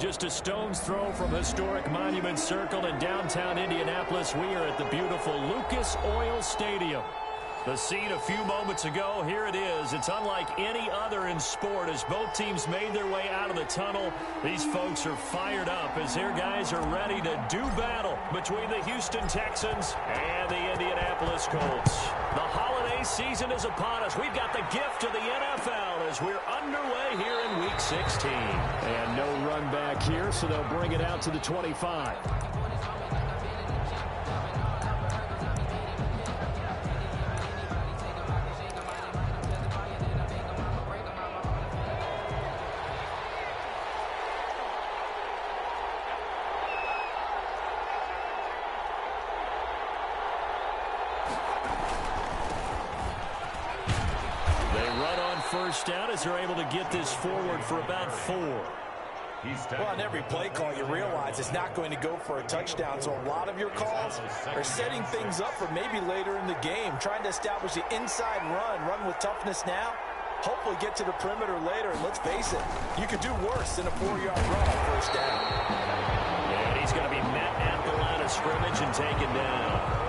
Just a stone's throw from historic Monument Circle in downtown Indianapolis. We are at the beautiful Lucas Oil Stadium. The scene a few moments ago, here it is. It's unlike any other in sport as both teams made their way out of the tunnel. These folks are fired up as their guys are ready to do battle between the Houston Texans and the Indianapolis Colts. The holiday season is upon us. We've got the gift of the NFL as we're underway here in Week 16. And no run back here, so they'll bring it out to the 25. First down as they're able to get this forward for about 4. Well, on every play call, you realize it's not going to go for a touchdown. So a lot of your calls are setting things up for maybe later in the game, trying to establish the inside run with toughness now, hopefully get to the perimeter later. And let's face it, you could do worse than a 4-yard run on first down. And he's going to be met at the line of scrimmage and taken down.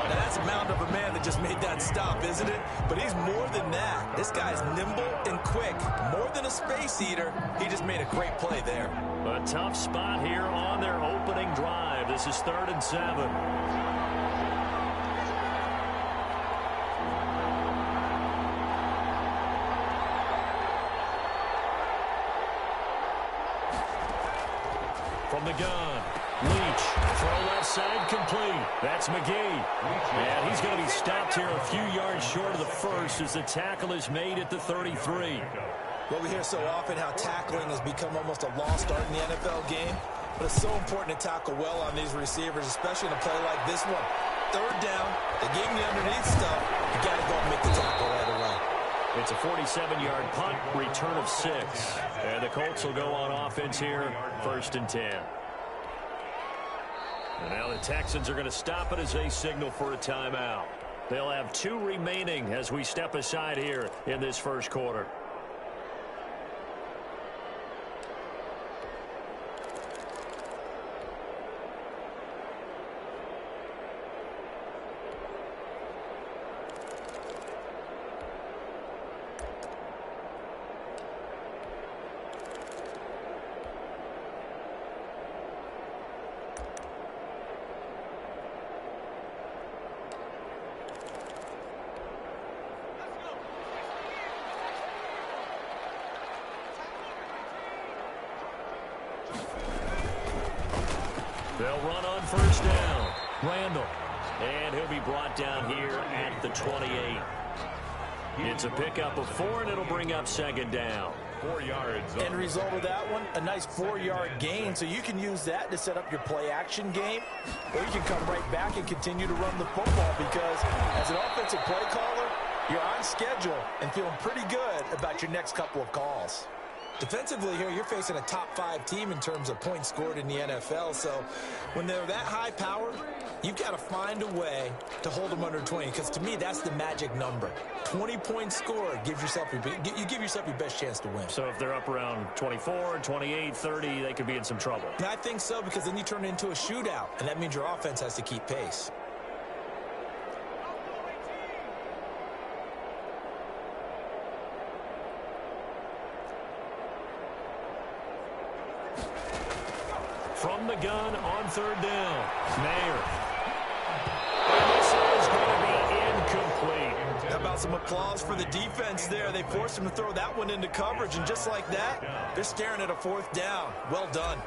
Now that's a mound of a man that just made that stop, isn't it? But he's more than that. This guy's nimble and quick. More than a space eater, he just made a great play there. A tough spot here on their opening drive. This is 3rd and 7. From the gun, Leach, throw left side complete. That's McGee. And he's going to be stopped here a few yards short of the first as the tackle is made at the 33. Well, we hear so often how tackling has become almost a lost art in the NFL game. But it's so important to tackle well on these receivers, especially in a play like this one. 3rd down, they gave him the underneath stuff. You got to go and make the tackle right away. It's a 47-yard punt, return of 6. And the Colts will go on offense here, 1st and 10. And now the Texans are going to stop it as they signal for a timeout. They'll have 2 remaining as we step aside here in this first quarter. They'll run on first down. Randall. And he'll be brought down here at the 28. It's a pickup of 4, and it'll bring up 2nd down. 4 yards. End result of that one, a nice 4-yard gain. So you can use that to set up your play-action game, or you can come right back and continue to run the football because as an offensive play caller, you're on schedule and feeling pretty good about your next couple of calls. Defensively here, you're facing a top 5 team in terms of points scored in the NFL. So when they're that high powered, you've got to find a way to hold them under 20. Because to me, that's the magic number. 20 points scored gives yourself you give yourself your best chance to win. So if they're up around 24, 28, 30, they could be in some trouble. And I think so, because then you turn it into a shootout, and that means your offense has to keep pace. From the gun on 3rd down, Mayer. And this is going to be incomplete. How about some applause for the defense there? They forced him to throw that one into coverage, and just like that, they're staring at a 4th down. Well done.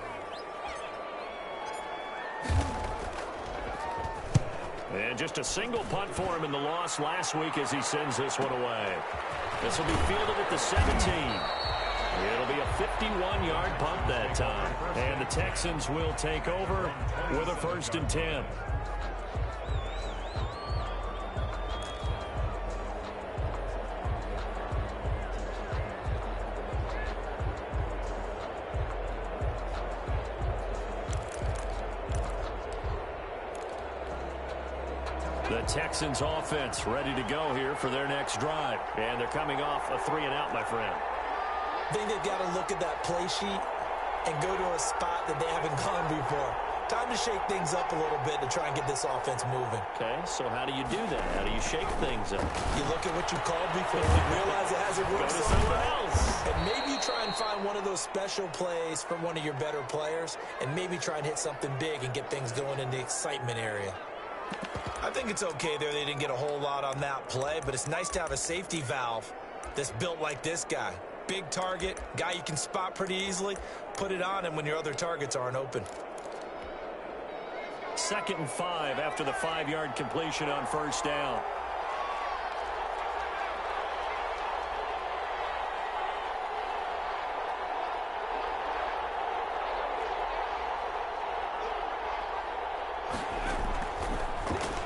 And just a single punt for him in the loss last week as he sends this one away. This will be fielded at the 17. It'll be a 51-yard punt that time. And the Texans will take over with a 1st and 10. The Texans offense ready to go here for their next drive. And they're coming off a 3-and-out, my friend. I think they've got to look at that play sheet and go to a spot that they haven't gone before. Time to shake things up a little bit to try and get this offense moving. Okay, so how do you do that? How do you shake things up? You look at what you called before and realize it hasn't worked somewhere else. And maybe you try and find one of those special plays from one of your better players and maybe try and hit something big and get things going in the excitement area. I think it's okay there. They didn't get a whole lot on that play, but it's nice to have a safety valve that's built like this guy. Big target, guy you can spot pretty easily. Put it on him when your other targets aren't open. 2nd and 5 after the 5-yard completion on first down.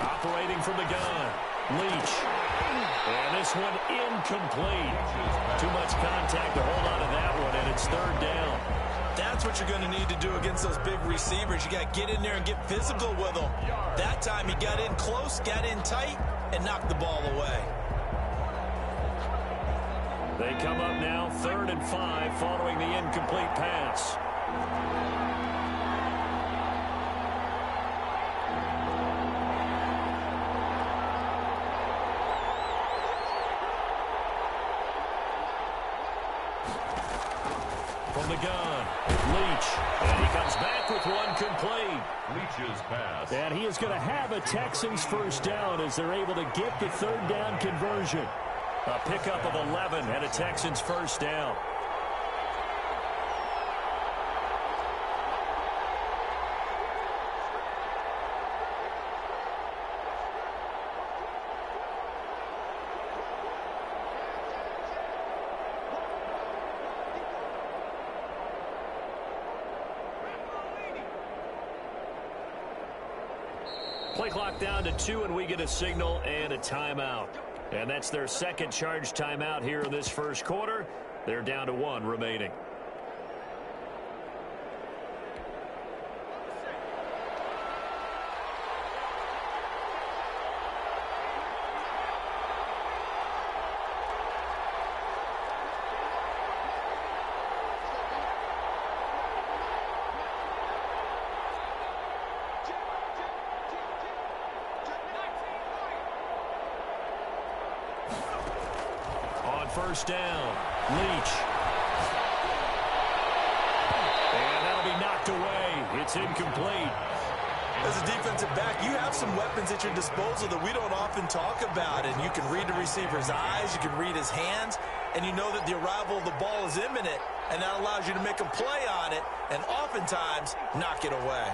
Operating from the gun, Leach. And this one incomplete. Too much contact to hold on to that one, and it's 3rd down. That's what you're going to need to do against those big receivers. You got to get in there and get physical with them. That time he got in close, got in tight, and knocked the ball away. They come up now 3rd and 5 following the incomplete pass. From the gun, Leach, and he comes back with one complete. Leach's pass. And he is going to have a Texans first down as they're able to get the 3rd down conversion. A pickup of 11 and a Texans first down. Play clock down to 2, and we get a signal and a timeout. And that's their 2nd charge timeout here in this first quarter. They're down to 1 remaining. First down, Leach. And that'll be knocked away. It's incomplete. As a defensive back, you have some weapons at your disposal that we don't often talk about. And you can read the receiver's eyes, you can read his hands, and you know that the arrival of the ball is imminent, and that allows you to make a play on it and oftentimes knock it away.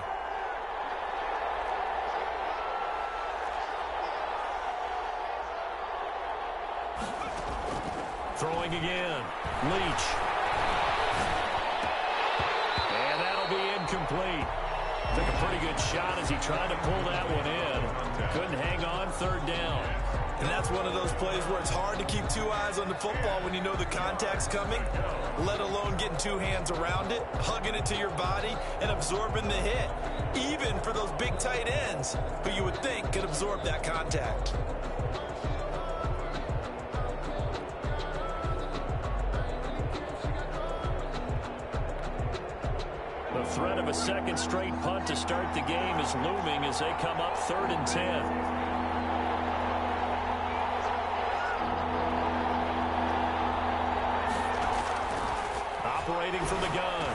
Throwing again, Leach. And that'll be incomplete. Took a pretty good shot as he tried to pull that one in. Couldn't hang on, 3rd down. And that's one of those plays where it's hard to keep 2 eyes on the football when you know the contact's coming, let alone getting 2 hands around it, hugging it to your body, and absorbing the hit. Even for those big tight ends who you would think could absorb that contact. The threat of a 2nd straight punt to start the game is looming as they come up 3rd and 10. Operating from the gun,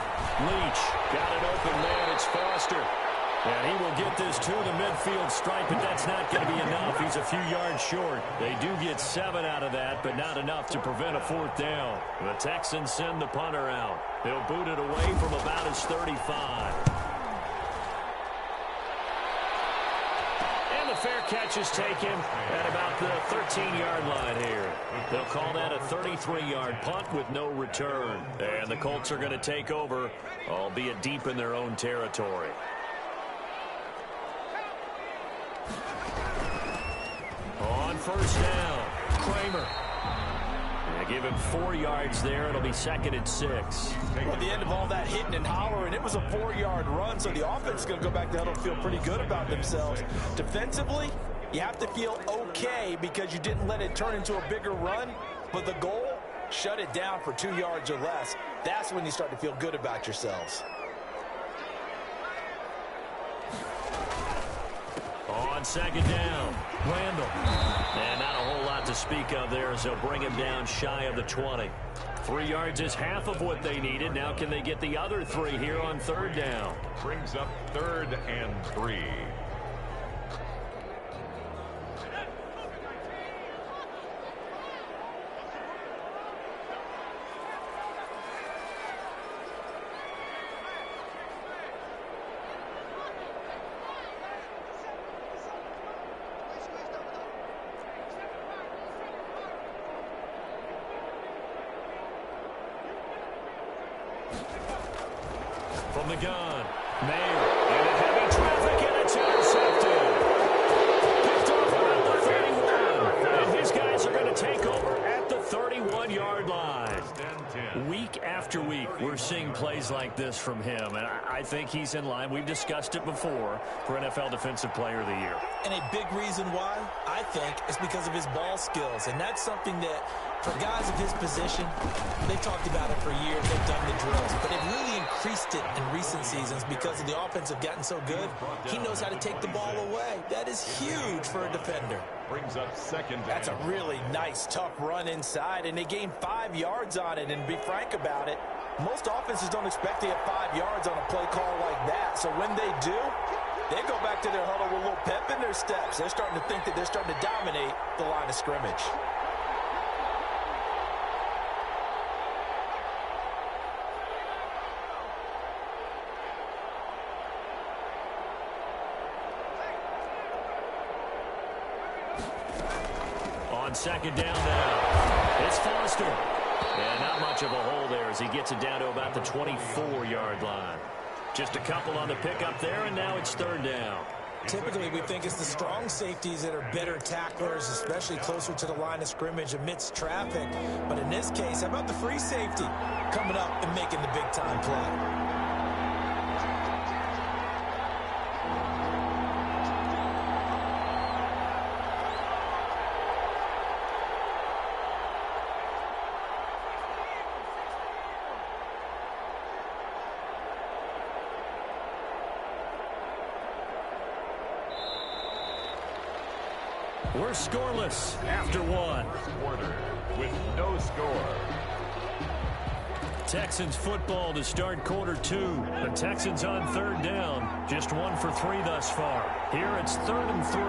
Leach got it open, man. It's Foster. And he will get this to the midfield stripe, but that's not going to be enough. He's a few yards short. They do get 7 out of that, but not enough to prevent a 4th down. The Texans send the punter out. They'll boot it away from about his 35. And the fair catch is taken at about the 13-yard line here. They'll call that a 33-yard punt with no return. And the Colts are going to take over, albeit deep in their own territory. On first down, Kramer. They give him 4 yards there. It'll be 2nd and 6. At the end of all that hitting and hollering, it was a 4-yard run, so the offense is going to go back to huddle and feel pretty good about themselves. Defensively, you have to feel okay because you didn't let it turn into a bigger run, but the goal shut it down for 2 yards or less. That's when you start to feel good about yourselves. On second down, Randall. And not a whole lot to speak of there as they'll bring him down shy of the 20. 3 yards is half of what they needed. Now can they get the other 3 here on third down? Brings up 3rd and 3. From the gun, Mayer into heavy traffic, and it's intercepted. Picked off around the 31, and his guys are going to take over at the 31-yard line. Week after week, we're seeing plays like this from him, and I think he's in line. We've discussed it before for NFL Defensive Player of the Year. And a big reason why, I think, is because of his ball skills, and that's something that, for guys of his position, they've talked about it for years. They've done the drills, but they've really increased it in recent seasons because of the offense have gotten so good. He knows how to take the ball away. That is huge for a defender. Brings up second down. That's a really nice, tough run inside, and they gained 5 yards on it. And to be frank about it, most offenses don't expect to get 5 yards on a play call like that. So when they do, they go back to their huddle with a little pep in their steps. They're starting to think that they're starting to dominate the line of scrimmage. On second down now, it's Foster. And not much of a hole there as he gets it down to about the 24-yard line. Just a couple on the pickup there, and now it's third down. Typically, we think it's the strong safeties that are better tacklers, especially closer to the line of scrimmage amidst traffic. But in this case, how about the free safety coming up and making the big-time play? We're scoreless after one. Quarter with no score. Texans football to start quarter 2. The Texans on third down. Just 1 for 3 thus far. Here it's 3rd and 3.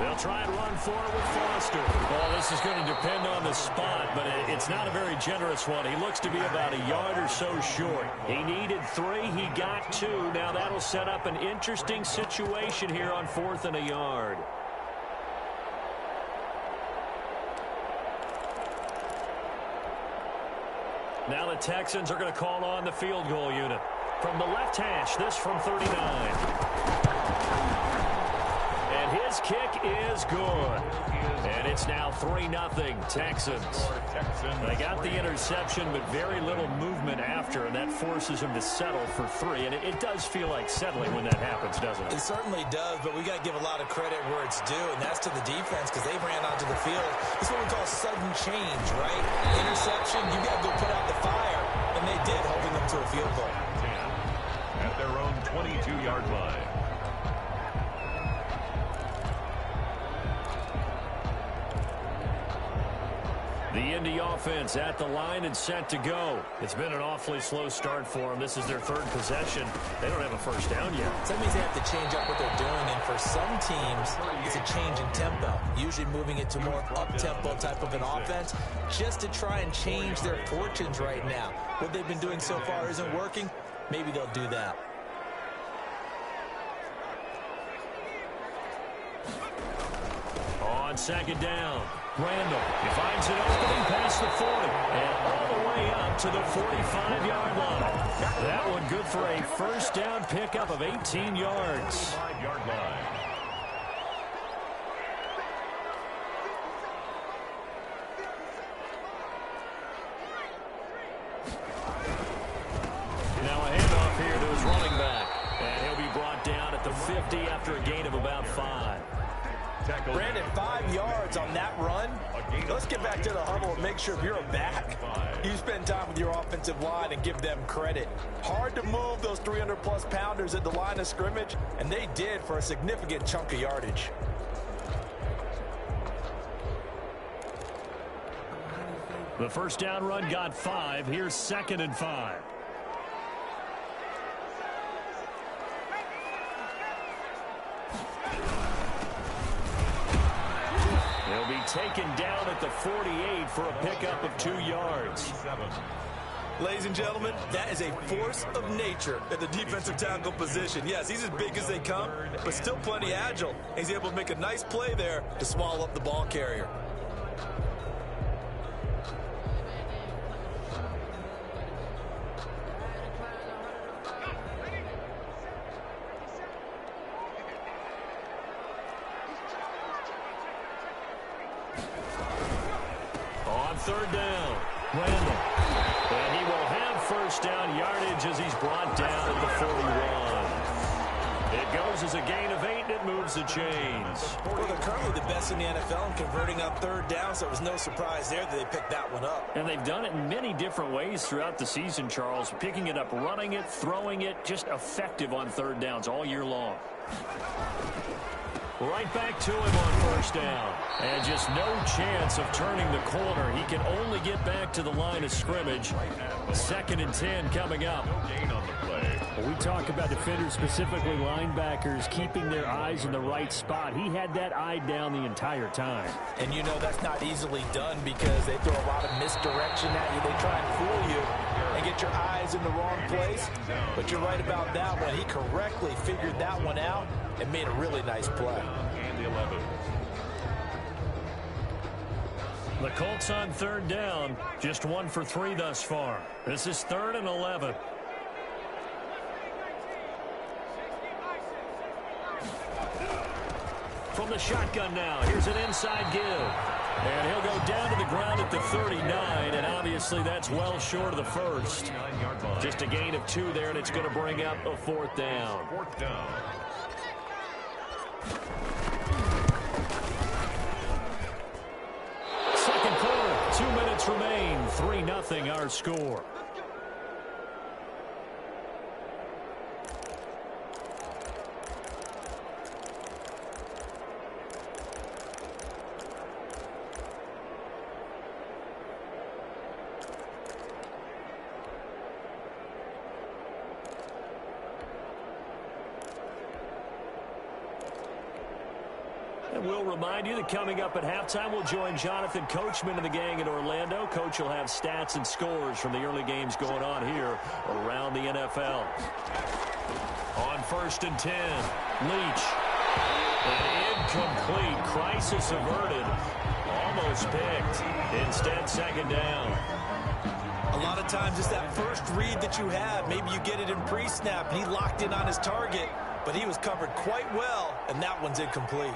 They'll try and run for it with Foster. Well, this is going to depend on the spot, but it's not a very generous one. He looks to be about a yard or so short. He needed 3. He got 2. Now that'll set up an interesting situation here on 4th and a yard. Now the Texans are going to call on the field goal unit. From the left hash, this from 39. And his kick is good. And it's now 3-0 Texans. They got the interception, but very little movement after, and that forces him to settle for 3. And it does feel like settling when that happens, doesn't it? It certainly does, but we got to give a lot of credit where it's due, and that's to the defense because they ran onto the field. It's what we call sudden change, right? Interception, you got to go put out the fire, and they did, holding them to a field goal. 10 at their own 22-yard line. The Indy offense at the line and set to go. It's been an awfully slow start for them. This is their 3rd possession. They don't have a first down yet. So that means they have to change up what they're doing, and for some teams, it's a change in tempo, usually moving it to more up-tempo type of an offense, just to try and change their fortunes right now. What they've been doing so far isn't working. Maybe they'll do that. On second down, Randall. He finds an opening past the 40 and all the way up to the 45-yard line. That one good for a first down pickup of 18 yards. 5-yard line. Now a handoff here to his running back. And he'll be brought down at the 50 after a gain of about 5. Brandon, 5 yards on that run. Let's get back to the huddle and make sure if you're a back, you spend time with your offensive line and give them credit. Hard to move those 300-plus pounders at the line of scrimmage, and they did for a significant chunk of yardage. The first down run got 5. Here's 2nd and 5. They'll be taken down at the 48 for a pickup of 2 yards. Ladies and gentlemen, that is a force of nature at the defensive tackle position. Yes, he's as big as they come, but still plenty agile. He's able to make a nice play there to swallow up the ball carrier. On 3rd down, Randall. And he will have first down yardage as he's brought down at the 41. It goes as a gain of 8, and it moves the chains. Well, they're currently the best in the NFL in converting on 3rd down, so it was no surprise there that they picked that one up. And they've done it in many different ways throughout the season, Charles. Picking it up, running it, throwing it, just effective on 3rd downs all year long. Right back to him on first down. And just no chance of turning the corner. He can only get back to the line of scrimmage. 2nd and 10 coming up. We talk about defenders, specifically linebackers, keeping their eyes in the right spot. He had that eye down the entire time. And you know that's not easily done because they throw a lot of misdirection at you. They try and fool you and get your eyes in the wrong place. But you're right about that one. He correctly figured that one out and made a really nice play. And the 11. The Colts on 3rd down, just 1 for 3 thus far. This is 3rd and 11. From the shotgun now, here's an inside give. And he'll go down to the ground at the 39, and obviously that's well short of the first. Just a gain of 2 there, and it's going to bring up a 4th down. 4th down. Second quarter, 2 minutes remain, 3-0 our score. We'll remind you that coming up at halftime, we'll join Jonathan Coachman and the gang in Orlando. Coach will have stats and scores from the early games going on here around the NFL. On 1st and 10, Leach. An incomplete, crisis averted. Almost picked. Instead, 2nd down. A lot of times it's that first read that you have. Maybe you get it in pre-snap, and he locked in on his target, but he was covered quite well, and that one's incomplete.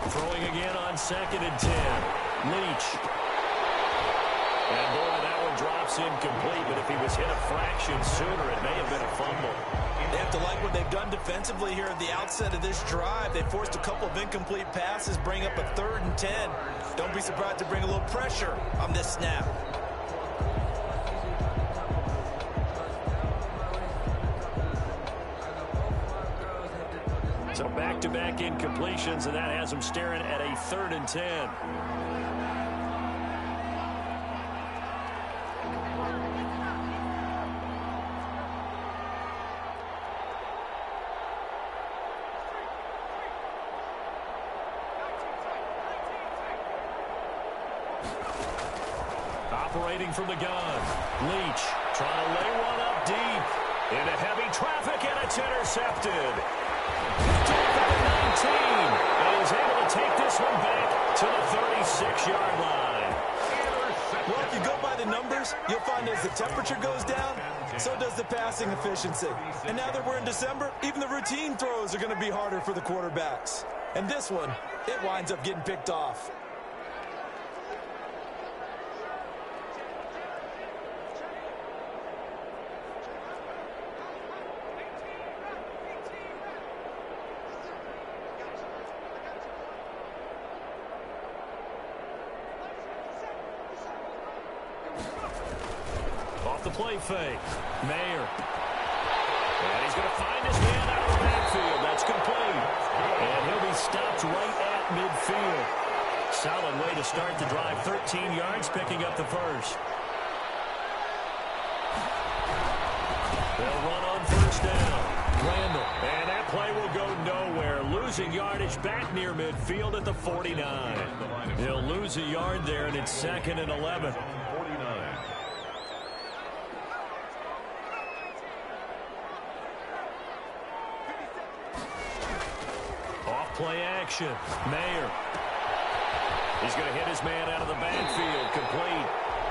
Throwing again on 2nd and 10. Leach. And boy, that one drops incomplete, but if he was hit a fraction sooner, it may have been a fumble. They have to like what they've done defensively here at the outset of this drive. They forced a couple of incomplete passes, bring up a 3rd and 10. Don't be surprised to bring a little pressure on this snap. So back-to-back incompletions, and that has them staring at a 3rd and 10. Operating from the gun, Leach trying to lay one up deep into heavy traffic, and it's intercepted. And is able to take this one back to the 36-yard line. Well, if you go by the numbers, you'll find as the temperature goes down, so does the passing efficiency. And now that we're in December, even the routine throws are going to be harder for the quarterbacks. And this one, it winds up getting picked off. play fake. Mayer. And he's going to find his man out of the backfield. That's complete. And he'll be stopped right at midfield. Solid way to start the drive. 13 yards, picking up the first. They'll run on first down. Randall. And that play will go nowhere. Losing yardage back near midfield at the 49. He'll lose a yard there, and it's 2nd and 11. Play action. Mayer. He's going to hit his man out of the backfield. Complete.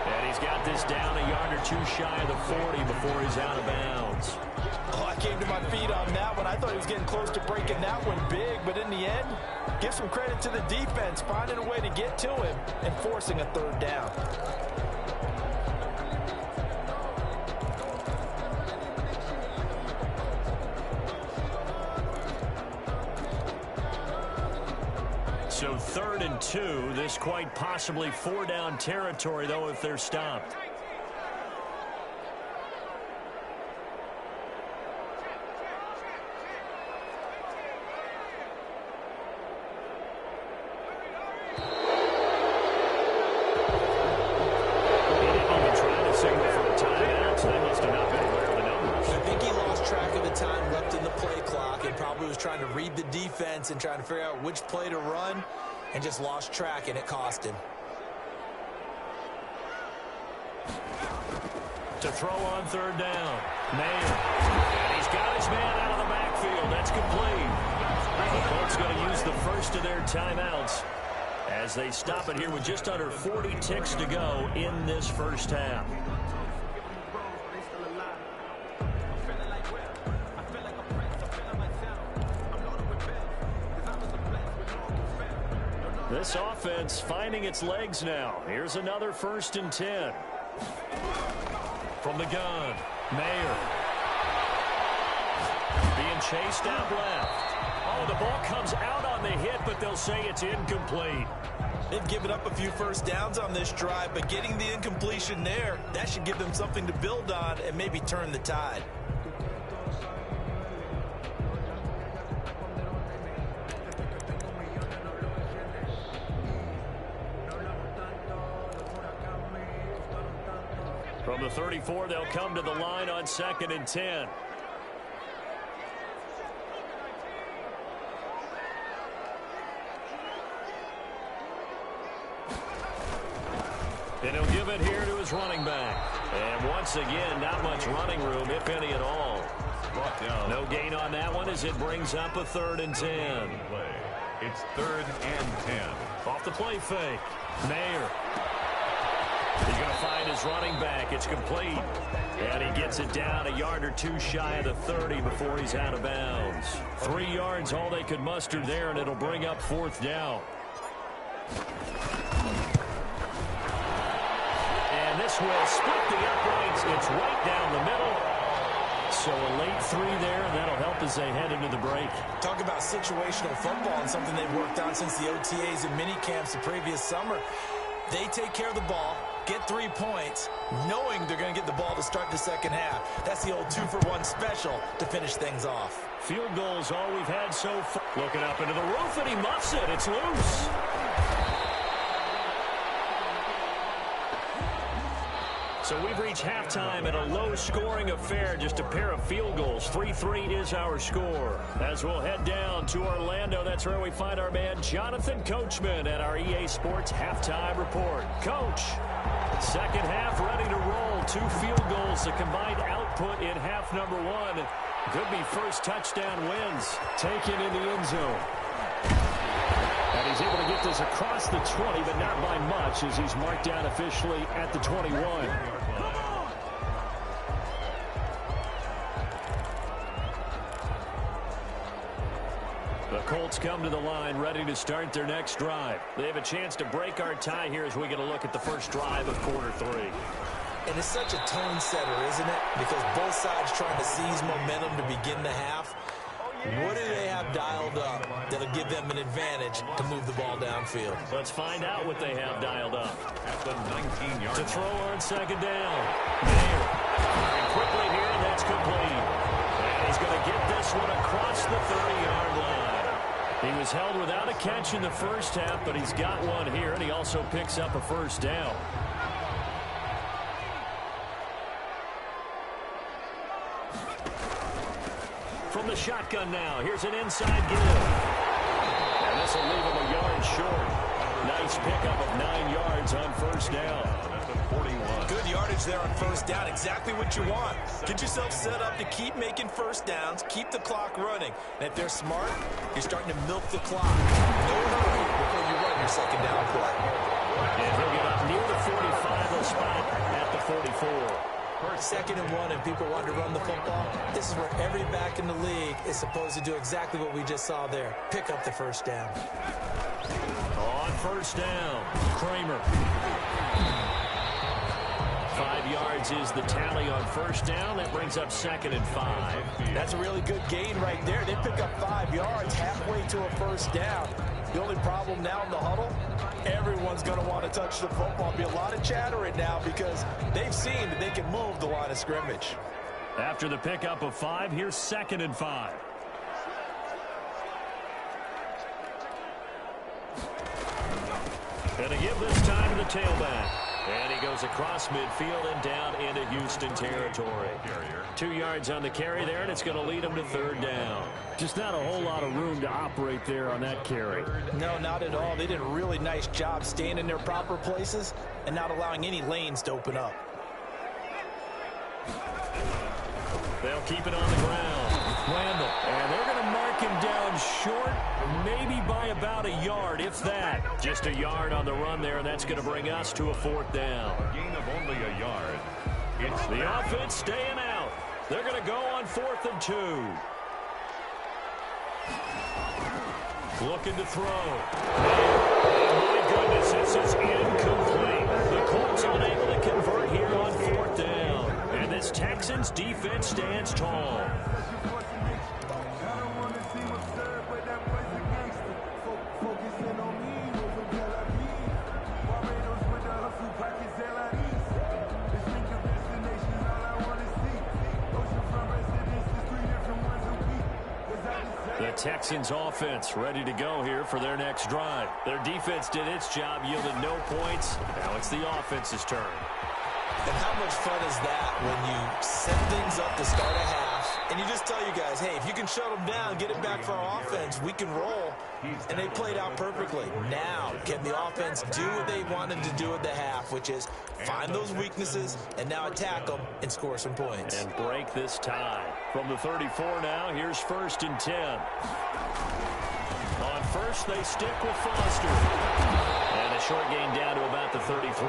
And he's got this down a yard or two shy of the 40 before he's out of bounds. Oh, I came to my feet on that one. I thought he was getting close to breaking that one big, but in the end, give some credit to the defense, finding a way to get to him and forcing a third down. So 3rd and 2. This quite possibly 4-down territory, though, if they're stopped. Trying to read the defense and trying to figure out which play to run, and just lost track, and it cost him. To throw on 3rd down. Mayer. And he's got his man out of the backfield. That's complete. The Colts going to use the first of their timeouts as they stop it here with just under 40 ticks to go in this first half. This offense finding its legs now. Here's another 1st and 10. From the gun, Mayer. Being chased out left. Oh, the ball comes out on the hit, but they'll say it's incomplete. They've given up a few first downs on this drive, but getting the incompletion there, that should give them something to build on and maybe turn the tide. From the 34, they'll come to the line on 2nd and 10. And he'll give it here to his running back. And once again, not much running room, if any at all. No gain on that one as it brings up a 3rd and 10. It's 3rd and 10. Off the play fake. Mayer. He's going to find his running back. It's complete. And he gets it down a yard or two shy of the 30 before he's out of bounds. 3 yards, all they could muster there, and it'll bring up 4th down. And this will split the uprights. It's right down the middle. So a late 3 there, and that'll help as they head into the break. Talk about situational football and something they've worked on since the OTAs and mini camps the previous summer. They take care of the ball, get 3 points, knowing they're going to get the ball to start the second half. That's the old 2-for-1 special to finish things off. Field goals all we've had so far. Looking up into the roof, and he muffs it. It's loose. So we've reached halftime in a low-scoring affair, just a pair of field goals. 3-3 is our score. As we'll head down to Orlando, that's where we find our man Jonathan Coachman at our EA Sports Halftime Report. Coach, second half ready to roll. 2 field goals, the combined output in half number 1. Could be first touchdown wins taken in the end zone. And he's able to get this across the 20, but not by much as he's marked down officially at the 21. The Colts come to the line ready to start their next drive. They have a chance to break our tie here as we get a look at the first drive of quarter 3. And it's such a tone setter, isn't it? Because both sides trying to seize momentum to begin the half. What do they have dialed up that'll give them an advantage to move the ball downfield? Let's find out what they have dialed up. At the 19-yard To throw on second down. Mayer. complete. And he's going to get this one across the 30-yard line. He was held without a catch in the first half, but he's got one here, and he also picks up a first down. From the shotgun now, here's an inside give. And this will leave him a yard short. Nice pickup of 9 yards on first down. Good yardage there on first down. Exactly what you want. Get yourself set up to keep making first downs, keep the clock running. And if they're smart, you're starting to milk the clock. No hurry before you run your second down play. And he'll get up near the 45 spot at the 44. Second and 1 and people want to run the football. This is where every back in the league is supposed to do exactly what we just saw there. Pick up the first down. On first down, Kramer. 5 yards is the tally on first down. That brings up 2nd and 5. That's a really good gain right there. They pick up 5 yards halfway to a first down. The only problem now in the huddle, everyone's going to want to touch the football. There'll be a lot of chatter right now because they've seen that they can move the line of scrimmage. After the pickup of 5, here's 2nd and 5. And to give this time to the tailback. And he goes across midfield and down into Houston territory. 2 yards on the carry there, and it's going to lead him to 3rd down. Just not a whole lot of room to operate there on that carry. No, not at all. They did a really nice job staying in their proper places and not allowing any lanes to open up. They'll keep it on the ground. Randall. And they're going to mark him down short, maybe by about a yard, if that. Just a yard on the run there, and that's going to bring us to a 4th down. A gain of only a yard. It's the offense staying out. They're going to go on 4th and 2. Looking to throw. Oh, my goodness, this is incomplete. The Colts unable to convert here on 4th down. And this Texans defense stands tall. The Texans offense ready to go here for their next drive. Their defense did its job, yielded no points. Now it's the offense's turn. And how much fun is that when you set things up to start a half and you just tell you guys, hey, if you can shut them down, get it back for our offense, we can roll. And they played out perfectly. Now, can the offense do what they wanted to do at the half, which is find those weaknesses and now attack them and score some points. And break this tie. From the 34 now, here's 1st and 10. On first, they stick with Foster. And a short gain down to about the 33.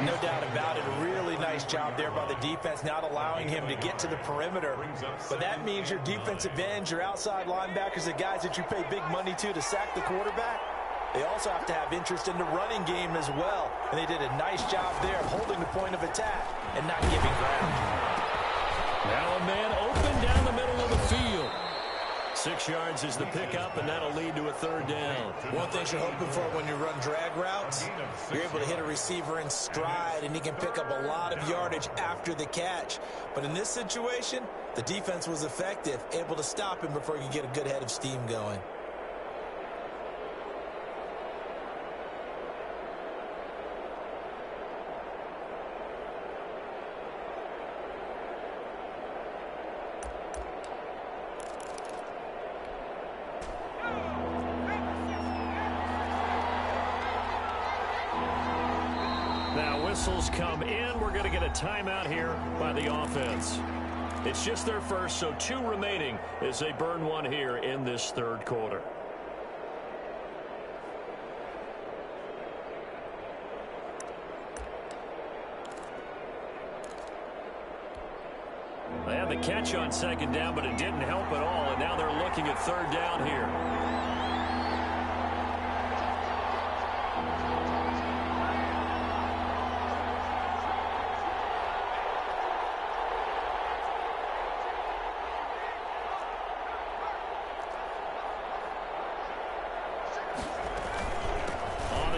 No doubt about it. A really nice job there by the defense, not allowing him to get to the perimeter. But that means your defensive ends, your outside linebackers, the guys that you pay big money to sack the quarterback, they also have to have interest in the running game as well. And they did a nice job there of holding the point of attack and not giving ground. Now a man open down the middle of the field. 6 yards is the pickup, and that'll lead to a 3rd down. One thing you're hoping for when you run drag routes, you're able to hit a receiver in stride, and he can pick up a lot of yardage after the catch. But in this situation, the defense was effective, able to stop him before you get a good head of steam going. Whistles come in. We're going to get a timeout here by the offense. It's just their first, so 2 remaining as they burn one here in this 3rd quarter. They had the catch on 2nd down, but it didn't help at all, and now they're looking at 3rd down here.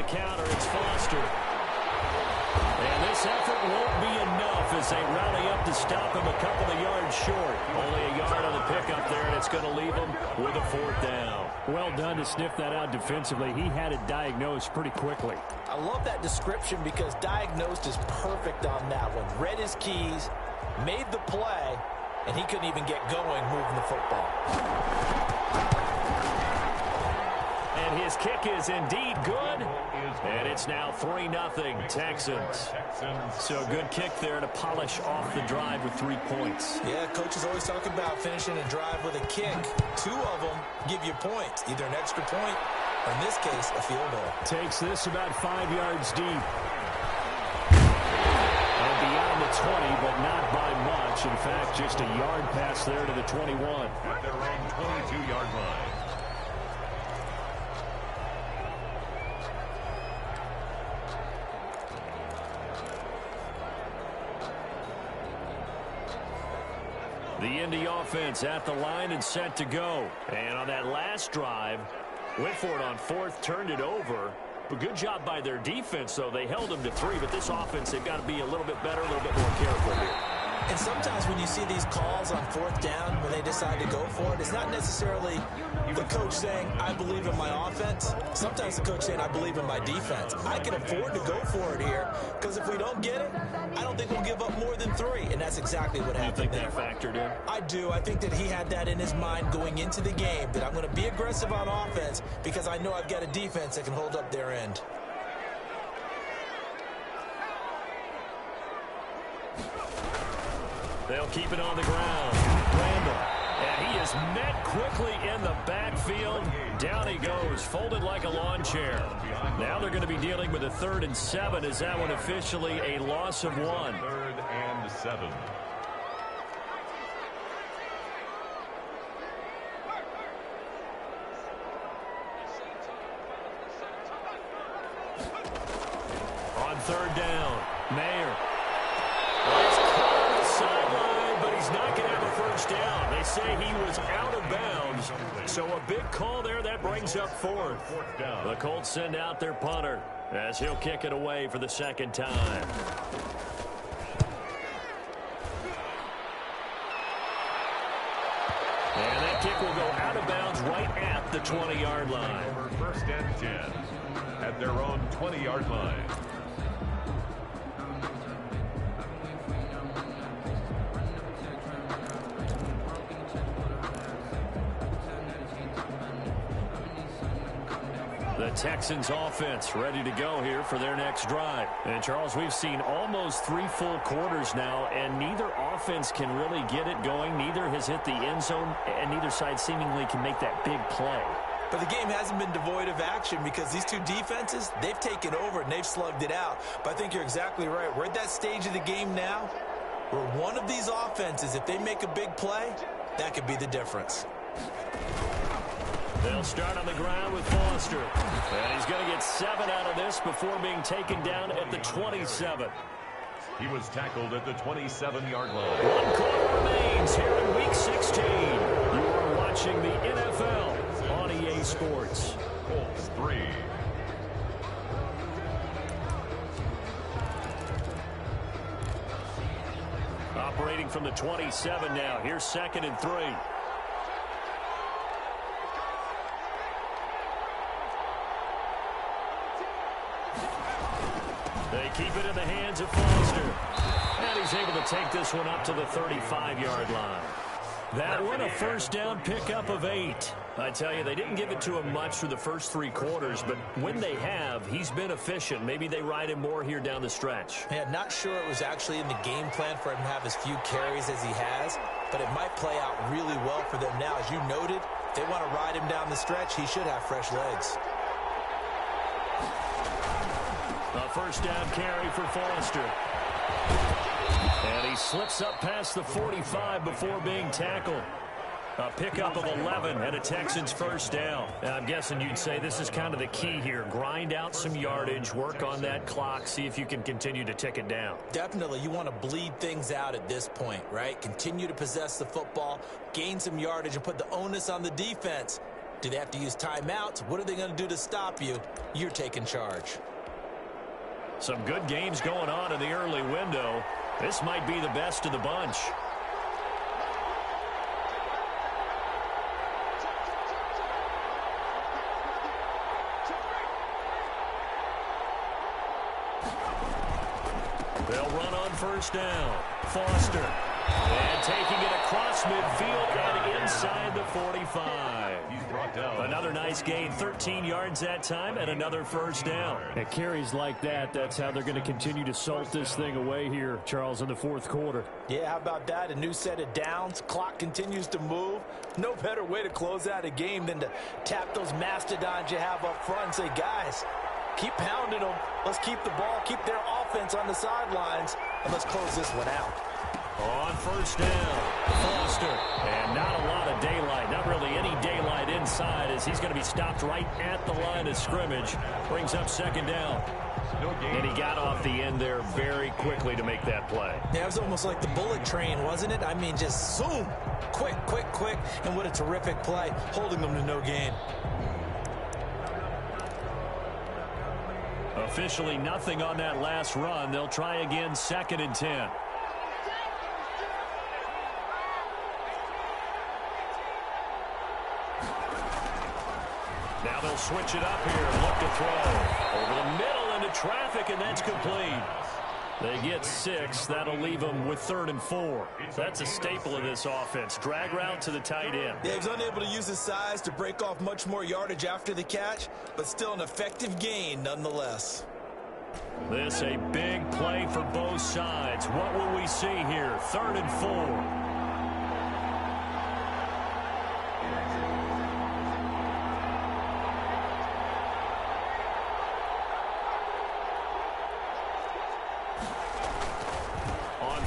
Counter, it's Foster. And this effort won't be enough as they rally up to stop him a couple of yards short. Only a yard on the pickup there, and it's going to leave him with a 4th down. Well done to sniff that out defensively. He had it diagnosed pretty quickly. I love that description because diagnosed is perfect on that one. Read his keys, made the play, and he couldn't even get going moving the football. And his kick is indeed good. And it's now 3-0 Texans. So a good kick there to polish off the drive with 3 points. Yeah, coaches always talk about finishing a drive with a kick. 2 of them give you points, either an extra point or, in this case, a field goal. Takes this about 5 yards deep. And beyond the 20, but not by much. In fact, just a yard pass there to the 21. At their own 22-yard line. The Indy offense at the line and set to go. And on that last drive, went for it on 4th, turned it over. But good job by their defense, though. They held them to 3, but this offense, they've got to be a little bit better, a little bit more careful here. And sometimes when you see these calls on 4th down, when they decide to go for it, it's not necessarily the coach saying, I believe in my offense. Sometimes the coach saying, I believe in my defense. I can afford to go for it here, because if we don't get it, I don't think we'll give up more than 3. And that's exactly what happened there. You think that factored in? I do. I think that he had that in his mind going into the game, that I'm going to be aggressive on offense because I know I've got a defense that can hold up their end. They'll keep it on the ground. Randall. And he is met quickly in the backfield. Down he goes, folded like a lawn chair. Now they're going to be dealing with a 3rd and 7. Is that one officially a loss of 1? 3rd and 7. On 3rd down, Mayer. He's caught on the sideline, but he's not going to have a 1st down. They say he was out of bounds. So a big call there. That brings up 4th. The Colts send out their punter as he'll kick it away for the 2nd time. And that kick will go out of bounds right at the 20-yard line. For 1st and 10 at their own 20-yard line. The Texans offense ready to go here for their next drive. And Charles, we've seen almost 3 full quarters now, and neither offense can really get it going. Neither has hit the end zone, and neither side seemingly can make that big play. But the game hasn't been devoid of action because these two defenses, they've taken over and they've slugged it out. But I think you're exactly right. We're at that stage of the game now where one of these offenses, if they make a big play, that could be the difference. They'll start on the ground with Foster. And he's going to get 7 out of this before being taken down at the 27. He was tackled at the 27-yard line. 1 quarter remains here in Week 16. You are watching the NFL on EA Sports. Colts 3. Operating from the 27 now. Here's 2nd and 3. They keep it in the hands of Foster. And he's able to take this one up to the 35-yard line. That one, a 1st down pickup of 8. I tell you, they didn't give it to him much through the first 3 quarters, but when they have, he's been efficient. Maybe they ride him more here down the stretch. Yeah, not sure it was actually in the game plan for him to have as few carries as he has, but it might play out really well for them now. As you noted, if they want to ride him down the stretch, he should have fresh legs. A 1st down carry for Foster. And he slips up past the 45 before being tackled. A pickup of 11 and a Texans 1st down. Now, I'm guessing you'd say this is kind of the key here. Grind out some yardage, work on that clock, see if you can continue to tick it down. Definitely. You want to bleed things out at this point, right? Continue to possess the football, gain some yardage, and put the onus on the defense. Do they have to use timeouts? What are they going to do to stop you? You're taking charge. Some good games going on in the early window. This might be the best of the bunch. They'll run on first down. Foster. And taking it across midfield and inside the 45. He's brought down. Another nice gain, 13 yards that time, and another first down. At carries like that, that's how they're going to continue to salt this thing away here, Charles, in the fourth quarter. Yeah, how about that? A new set of downs. Clock continues to move. No better way to close out a game than to tap those mastodons you have up front and say, guys, keep pounding them. Let's keep the ball, keep their offense on the sidelines, and let's close this one out. On first down, Foster. And not a lot of daylight, not really any daylight inside, as he's going to be stopped right at the line of scrimmage. Brings up second down. And he got off the end there very quickly to make that play. Yeah, it was almost like the bullet train, wasn't it? I mean, just zoom, quick, quick, quick, and what a terrific play, holding them to no gain. Officially nothing on that last run. They'll try again, 2nd and 10. Now they'll switch it up here and look to throw. Over the middle into traffic, and that's complete. They get 6. That'll leave them with 3rd and 4. That's a staple of this offense. Drag route to the tight end. Yeah, he's unable to use his size to break off much more yardage after the catch, but still an effective gain nonetheless. This a big play for both sides. What will we see here? 3rd and 4.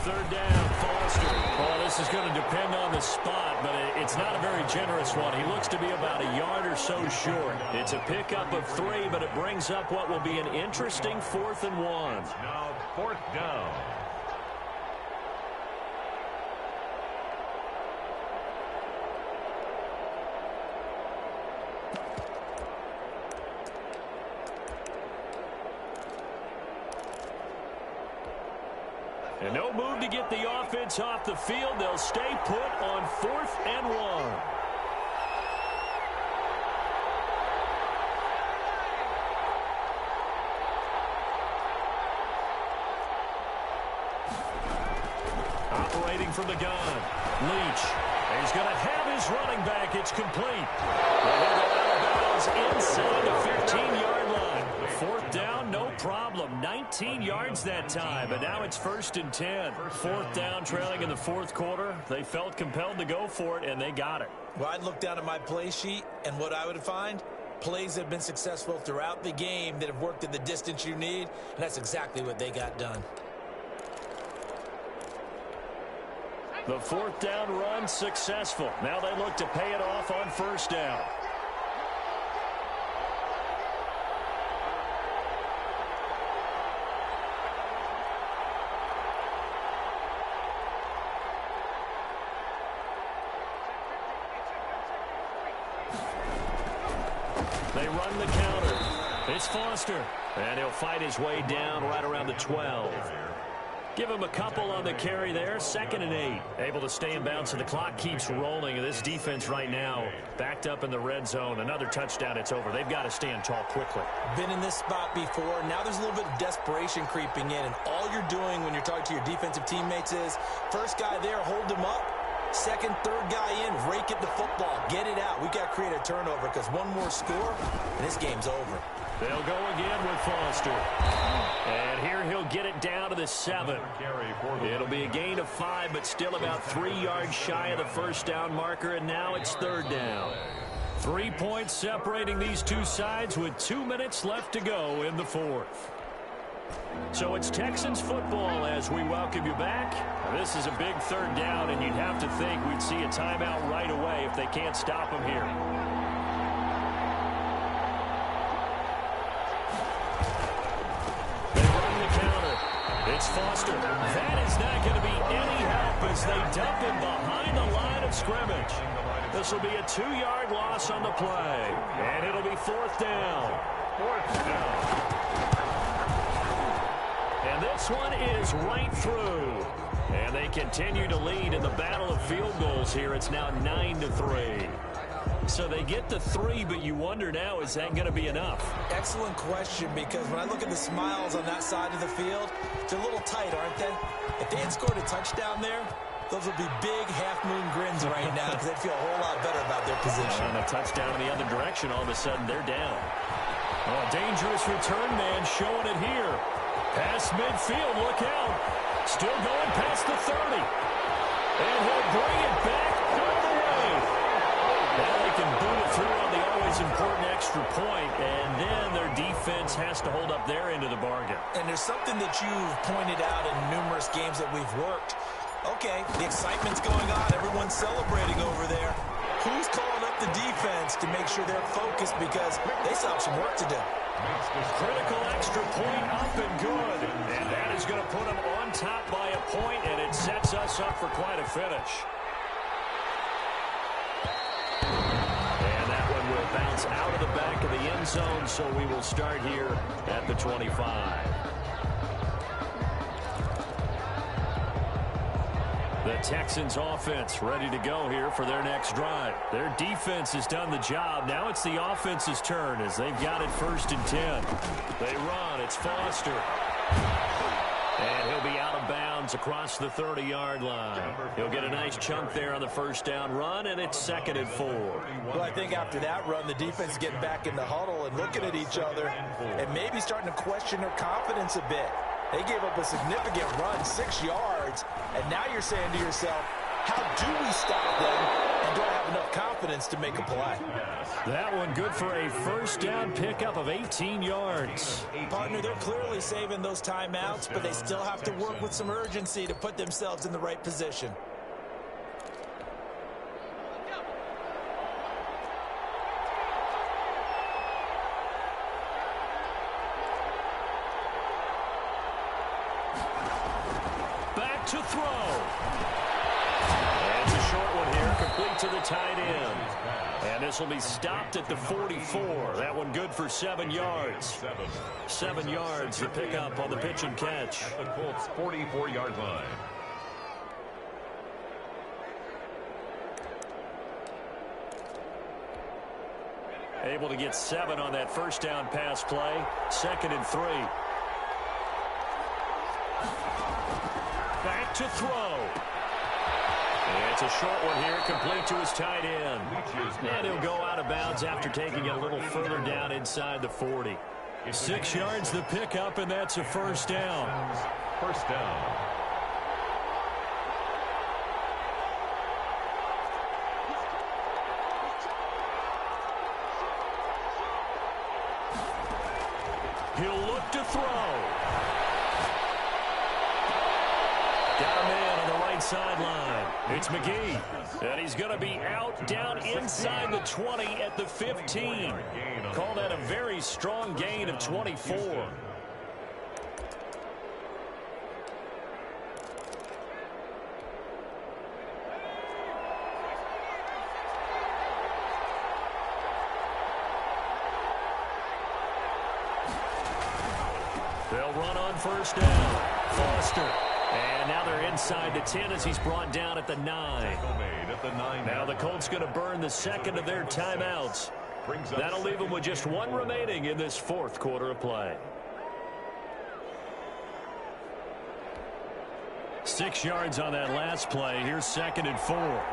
Third down, Foster. Well, this is going to depend on the spot, but it's not a very generous one. He looks to be about a yard or so short. It's a pickup of 3, but it brings up what will be an interesting 4th and 1. Now 4th down. And no move to get the offense off the field. They'll stay put on 4th and 1. Operating from the gun, Leach. He's going to have his running back. It's complete. Well, he'll go out of bounds inside the 15-yard line. 4th down, no problem. 19 yards that time, but now it's 1st and 10. 4th down, trailing in the 4th quarter. They felt compelled to go for it, and they got it. Well, I'd look down at my play sheet, and what I would find, plays that have been successful throughout the game that have worked at the distance you need, and that's exactly what they got done. The 4th down run successful. Now they look to pay it off on 1st down. They run the counter. It's Foster. And he'll fight his way down right around the 12. Give him a couple on the carry there. 2nd and 8. Able to stay in bounds, and the clock keeps rolling. This defense right now backed up in the red zone. Another touchdown, it's over. They've got to stand tall quickly. Been in this spot before. Now there's a little bit of desperation creeping in, and all you're doing when you're talking to your defensive teammates is, first guy there, hold him up. 2nd, 3rd guy in, rake at the football. Get it out. We've got to create a turnover because one more score, and this game's over. They'll go again with Foster. And here he'll get it down to the 7. It'll be a gain of 5, but still about 3 yards shy of the 1st down marker, and now it's 3rd down. 3 points separating these two sides with 2 minutes left to go in the 4th. So it's Texans football as we welcome you back. This is a big 3rd down, and you'd have to think we'd see a timeout right away if they can't stop them here. It's Foster. That is not going to be any help as they dump him behind the line of scrimmage. This will be a 2-yard loss on the play. And it'll be 4th down. 4th down. And this one is right through. And they continue to lead in the battle of field goals here. It's now 9-3. So they get the 3, but you wonder now, is that going to be enough? Excellent question, because when I look at the smiles on that side of the field, they're a little tight, aren't they? If they had scored a touchdown there, those would be big half-moon grins right now because they'd feel a whole lot better about their position. And a touchdown in the other direction, all of a sudden they're down. Oh, dangerous return man showing it here. Past midfield, look out. Still going past the 30. And he'll bring it back all the way. Now they can boot it through on the always important extra point, and then their defense has to hold up their end of the bargain. And there's something that you've pointed out in numerous games that we've worked. Okay, the excitement's going on. Everyone's celebrating over there. Who's calling up the defense to make sure they're focused because they still have some work to do? Critical extra point up and good. And that is going to put them on top by a point, and it sets us up for quite a finish. And that one will bounce out of the back of the end zone, so we will start here at the 25. The Texans offense ready to go here for their next drive. Their defense has done the job. Now it's the offense's turn as they've got it 1st and 10. They run. It's Foster. And he'll be out of bounds across the 30-yard line. He'll get a nice chunk there on the first down run, and it's 2nd and 4. Well, I think after that run, the defense is getting back in the huddle and looking at each other and maybe starting to question their confidence a bit. They gave up a significant run, 6 yards, and now you're saying to yourself, how do we stop them, and do I have enough confidence to make a play? That one good for a first down pickup of 18 yards. Partner, they're clearly saving those timeouts, but they still have to work with some urgency to put themselves in the right position. To throw. And it's a short one here, complete to the tight end. And this will be stopped at the 44. That one good for 7 yards. 7 yards, the pickup on the pitch and catch. At the Colts' 44-yard line. Able to get 7 on that first down pass play. 2nd and 3. Back to throw. And it's a short one here, complete to his tight end. And he'll go out of bounds after taking it a little further down inside the 40. 6 yards the pickup, and that's a first down. First down. He'll look to throw. Got a man on the right sideline. It's McGee. And he's going to be out down inside the 20 at the 15. Call that a very strong gain of 24. They'll run on first down. Foster. And now they're inside the 10 as he's brought down at the 9. Now the Colts going to burn the second of their timeouts. That'll leave them with just 1 remaining in this 4th quarter of play. 6 yards on that last play. Here's 2nd and 4.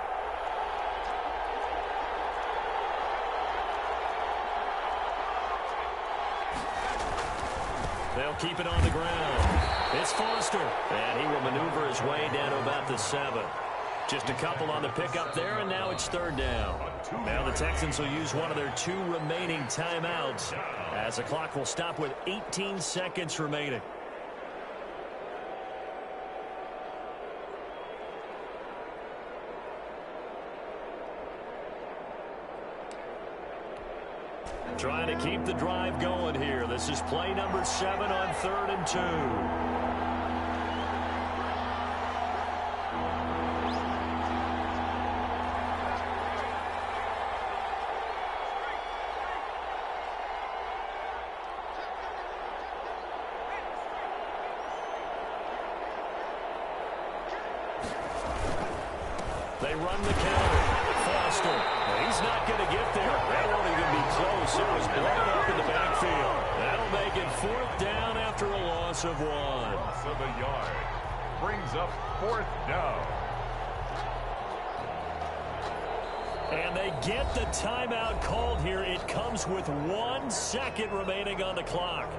They'll keep it on the ground. It's Foster, and he will maneuver his way down to about the 7. Just a couple on the pickup there, and now it's 3rd down. Now the Texans will use one of their 2 remaining timeouts as the clock will stop with 18 seconds remaining. Trying to keep the drive going here. This is play number 7 on 3rd and 2. They run the counter. Foster. He's not going to get there. That won't even be close. It was blown up in the backfield. That'll make it 4th down after a loss of 1. Loss of a yard. Brings up 4th down. And they get the timeout called here. It comes with 1 second remaining on the clock.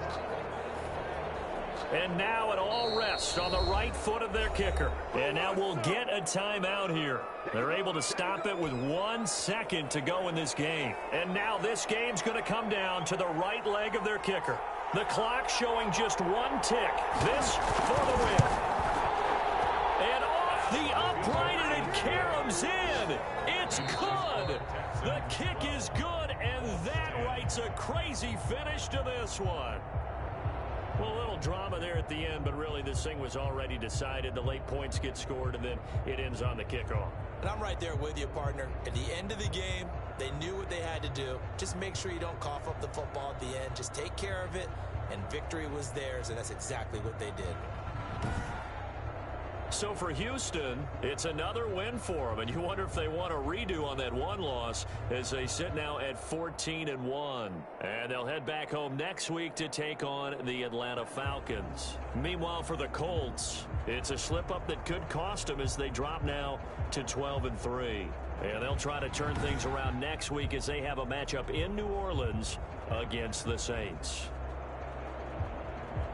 And now it all rests on the right foot of their kicker. And now we'll get a timeout here. They're able to stop it with 1 second to go in this game. And now this game's going to come down to the right leg of their kicker. The clock showing just 1 tick. This for the win. And off the upright, and it caroms in. It's good. The kick is good, and that writes a crazy finish to this one. Well, a little drama there at the end, but really this thing was already decided. The late points get scored, and then it ends on the kickoff. And I'm right there with you, partner. At the end of the game, they knew what they had to do. Just make sure you don't cough up the football at the end. Just take care of it, and victory was theirs, and that's exactly what they did. So for Houston, it's another win for them, and you wonder if they want a redo on that one loss as they sit now at 14-1. And they'll head back home next week to take on the Atlanta Falcons. Meanwhile, for the Colts, it's a slip-up that could cost them as they drop now to 12-3. And they'll try to turn things around next week as they have a matchup in New Orleans against the Saints.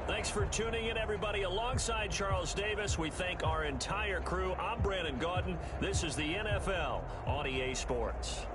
Thanks for tuning in, everybody. Alongside Charles Davis, we thank our entire crew. I'm Brandon Gaudin. This is the NFL on EA Sports.